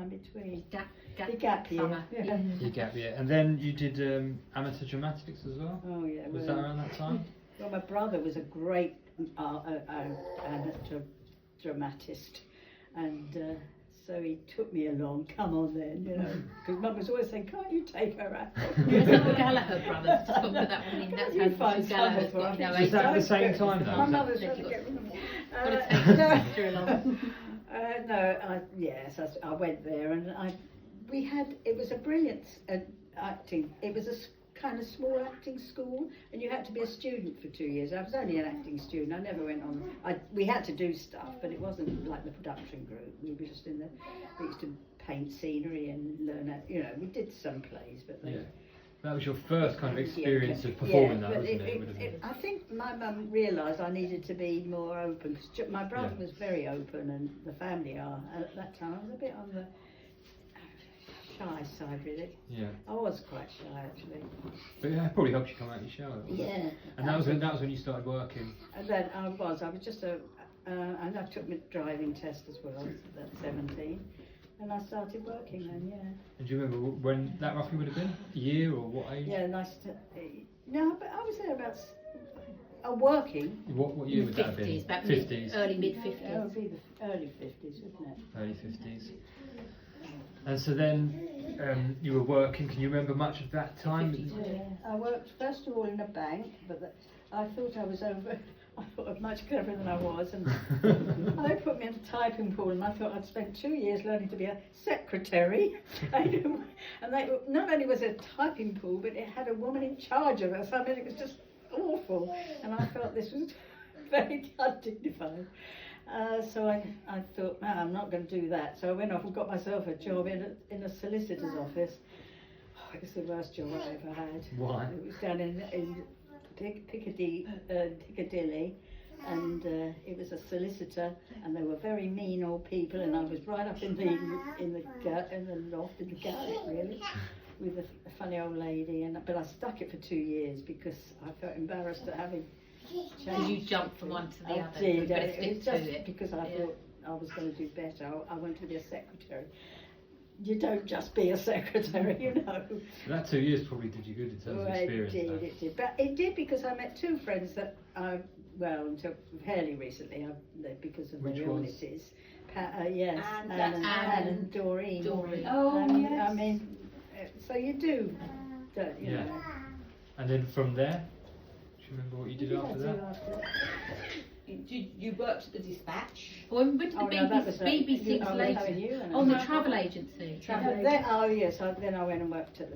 time between. Gap The gap year. summer. Yeah. You gap year, and then you did amateur dramatics as well. Oh yeah. Was that around that time? Well, my brother was a great amateur dramatist, and so he took me along. Come on then, you know, because Mum was always saying, "Can't you take her out?" There's the Gallagher brothers. Just put that one in. That's You how find Gallagher's someone got for no it. Was age. that at the same time though? My Was that- mother's That trying to you get rid of me. Gotta take the sister along. Yes, I went there, and it was a brilliant acting. It was a kind of small acting school, and you had to be a student for 2 years. I was only an acting student. I never went on. We had to do stuff, but it wasn't like the production group. We were just we used to paint scenery and learn. We did some plays, but Yeah. That was your first kind of experience of performing, that, wasn't it? Would have been. I think my mum realised I needed to be more open, because my brother was very open, and the family are. And at that time, I was a bit on the shy side, really. Yeah. I was quite shy, actually. But yeah, it probably helped you come out of your shell. a little bit. Yeah. And that was when you started working. And then I was just and I took my driving test as well at 17, and I started working then, yeah. And do you remember when that roughly would have been? A year or what age? Yeah, no, but I was there about working. What year would that have been? 50s, back 50s. early mid It 50s. would be the early 50s, wouldn't it? Early 50s. And so then you were working. Can you remember much of that time? Yeah, I worked first of all in a bank, but I thought I was over. I thought I was much cleverer than I was, and they put me in a typing pool, and I thought I'd spent 2 years learning to be a secretary. And not only was it a typing pool, but it had a woman in charge of us. I mean, it was just awful, and I felt this was very undignified. So I thought, man, I'm not going to do that. So I went off and got myself a job in a solicitor's office. Oh, it was the worst job I ever had. Why? It was down in Piccadilly, and it was a solicitor, and they were very mean old people, and I was right up in the loft, in the garret, really, with a funny old lady. But I stuck it for 2 years because I felt embarrassed at having. Did you jump from one to the other? I did. You better It stick was to just it. because I thought I was going to do better. I wanted to be a secretary. You don't just be a secretary, you know. That 2 years probably did you good in terms of experience. It did. But it did because I met two friends that until fairly recently, because of Which their was? illnesses. Yes, And Anne and Doreen. Oh, yes. I mean, so you do, don't you Yeah. know. And then from there, do you remember what you did after that? You worked at the Dispatch. When did the Oh, no, that was BBC I was later? telling you, and On the I- travel agency. Yes. Then I went and worked at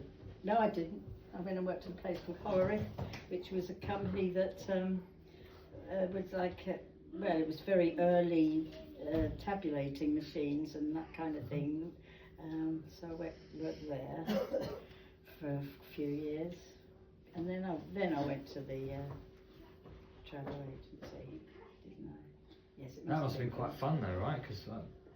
No, I didn't. I went and worked at a place called Horrick, which was a company that was like, it was very early tabulating machines and that kind of thing. So I worked there for a few years, and then I went to the travel agency, didn't I? Yes, it That must have been quite fun though, right? Because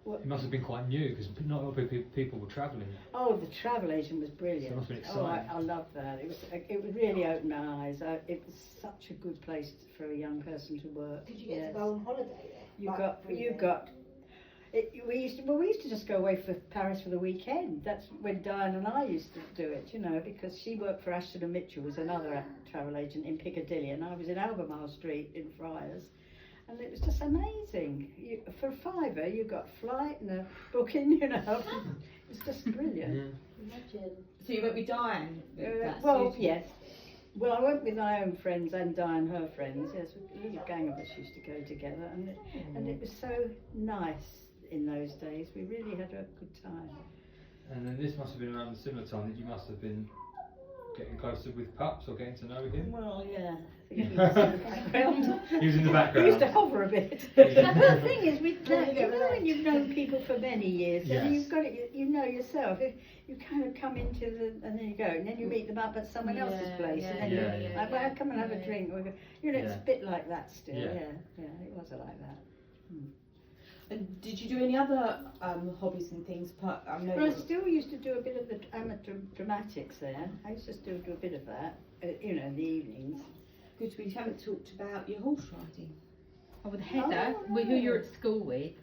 What? it must have been quite new, because not a lot of people were travelling. Oh, the travel agent was brilliant. So it must have been Oh, exciting. I loved that. It would really open my eyes. It was such a good place for a young person to work. Did you get Yes. to go on holiday there? We used to just go away for Paris for the weekend. That's when Diane and I used to do it, you know, because she worked for Ashton and Mitchell, was another travel agent in Piccadilly, and I was in Albemarle Street in Friars. And it was just amazing. For a fiver, you got a flight and a booking, you know. It was just brilliant. Yeah. Imagine. So you went with Diane? Yes. Well, I went with my own friends and Diane, her friends. Yes, a little gang of us used to go together, and it was so nice in those days. We really had a good time. And then this must have been around a similar time that you must have been getting closer with Pups or getting to know him. Well, yeah. He was in the background. He was in the We background. used to hover a bit. Yeah. But the thing is, when you've known people for many years, then Yes. you've got it. You know yourself. You kind of come into and then you go, and then you meet them up at someone else's place, and then yeah, you're like, well, come and have a drink. Or, you know, it's Yeah. a bit like that still. Yeah. Yeah, it was like that. And did you do any other hobbies and things? But I know. But I still used to do a bit of the amateur dramatics there. I used to still do a bit of that, in the evenings. Good, we haven't talked about your horse riding. Oh, with Heather, who you're at school with.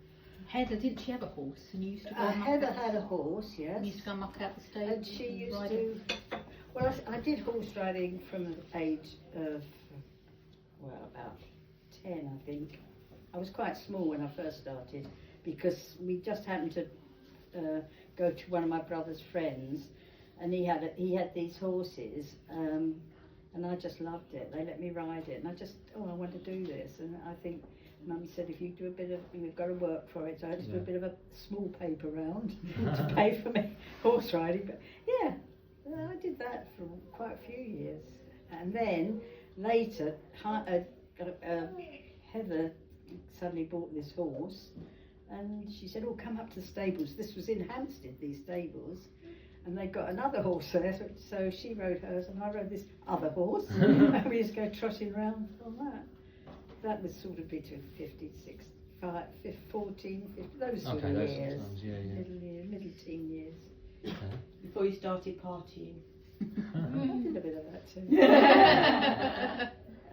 Heather, didn't she have a horse? And you used to go and muck Heather out had the- a horse, yes. You used to go and muck out the stable. And she used ride to. it? Well, I did horse riding from the age of, well, about 10, I think. I was quite small when I first started because we just happened to go to one of my brother's friends, and he had these horses, and I just loved it. They let me ride it, and I I want to do this. And I think Mum said, if you do a bit of, you've got to work for it. So I just do a bit of a small paper round to pay for me horse riding. But yeah, I did that for quite a few years. And then later, Heather suddenly bought this horse, and she said, oh, come up to the stables. This was in Hampstead, these stables. And they got another horse there, so she rode hers and I rode this other horse. And we used to go trotting around on that. That was sort of between 56, 14, 50, those sort Okay, of those years. times, yeah. Middle teen years. Okay. Before you started partying. I did a bit of that too.